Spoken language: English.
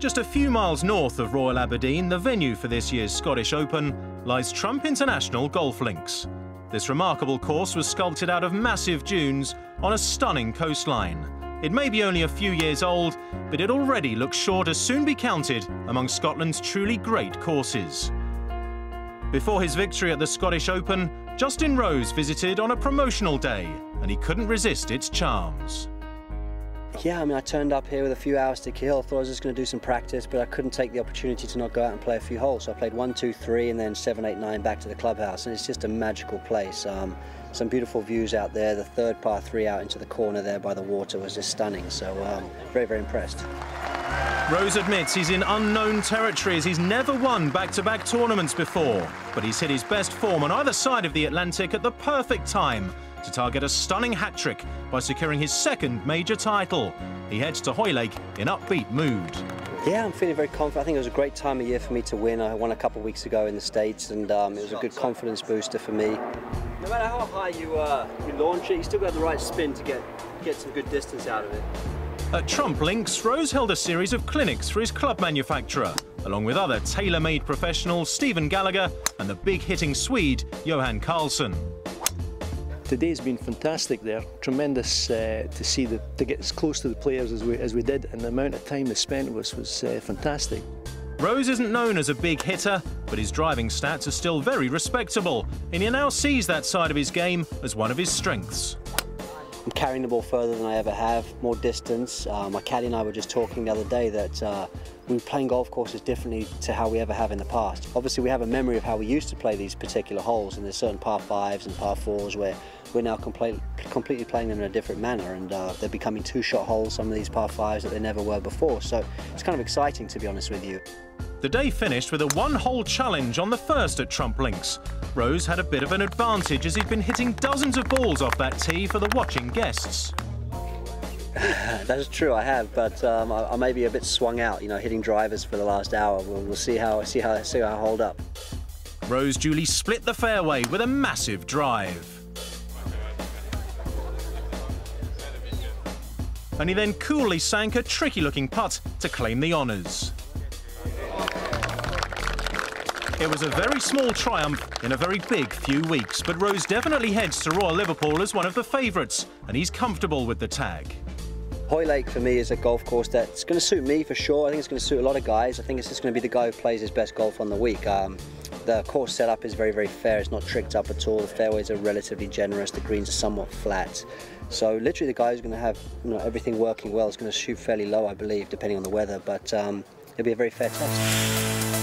Just a few miles north of Royal Aberdeen, the venue for this year's Scottish Open, lies Trump International Golf Links. This remarkable course was sculpted out of massive dunes on a stunning coastline. It may be only a few years old, but it already looks sure to soon be counted among Scotland's truly great courses. Before his victory at the Scottish Open, Justin Rose visited on a promotional day, and he couldn't resist its charms. Yeah, I mean, I turned up here with a few hours to kill. Thought I was just going to do some practice, but I couldn't take the opportunity to not go out and play a few holes. So I played 1, 2, 3, and then 7, 8, 9 back to the clubhouse, and it's just a magical place. Some beautiful views out there. The third par 3 out into the corner there by the water was just stunning. So very, very impressed. Rose admits he's in unknown territory as he's never won back-to-back tournaments before, but he's hit his best form on either side of the Atlantic at the perfect time to target a stunning hat-trick by securing his second major title. He heads to Hoylake in upbeat mood. Yeah, I'm feeling very confident. I think it was a great time of year for me to win. I won a couple of weeks ago in the States, and it was a good confidence booster for me. No matter how high you launch it, you still got the right spin to get some good distance out of it. At Trump Links, Rose held a series of clinics for his club manufacturer, along with other tailor-made professionals Stephen Gallagher and the big-hitting Swede Johan Karlsson. Today's been fantastic there. Tremendous to see to get as close to the players as we did, and the amount of time they spent was fantastic. Rose isn't known as a big hitter, but his driving stats are still very respectable, and he now sees that side of his game as one of his strengths. I'm carrying the ball further than I ever have, more distance. My caddy and I were just talking the other day that we're playing golf courses differently to how we ever have in the past. Obviously, we have a memory of how we used to play these particular holes, and there's certain par 5s and par 4s where we're now completely playing them in a different manner, and they're becoming 2-shot holes, some of these par 5s that they never were before. So it's kind of exciting, to be honest with you. The day finished with a one-hole challenge on the first at Trump Links. Rose had a bit of an advantage as he'd been hitting dozens of balls off that tee for the watching guests. That is true, I have, but I may be a bit swung out, you know, hitting drivers for the last hour. We'll see how I hold up. Rose duly split the fairway with a massive drive. And he then coolly sank a tricky-looking putt to claim the honours. It was a very small triumph in a very big few weeks, but Rose definitely heads to Royal Liverpool as one of the favourites, and he's comfortable with the tag. Hoylake for me is a golf course that's going to suit me for sure. I think it's going to suit a lot of guys. I think it's just going to be the guy who plays his best golf on the week. The course setup is very, very fair. It's not tricked up at all. The fairways are relatively generous. The greens are somewhat flat. So literally the guy who's going to have everything working well is going to shoot fairly low, I believe, depending on the weather. But it'll be a very fair test.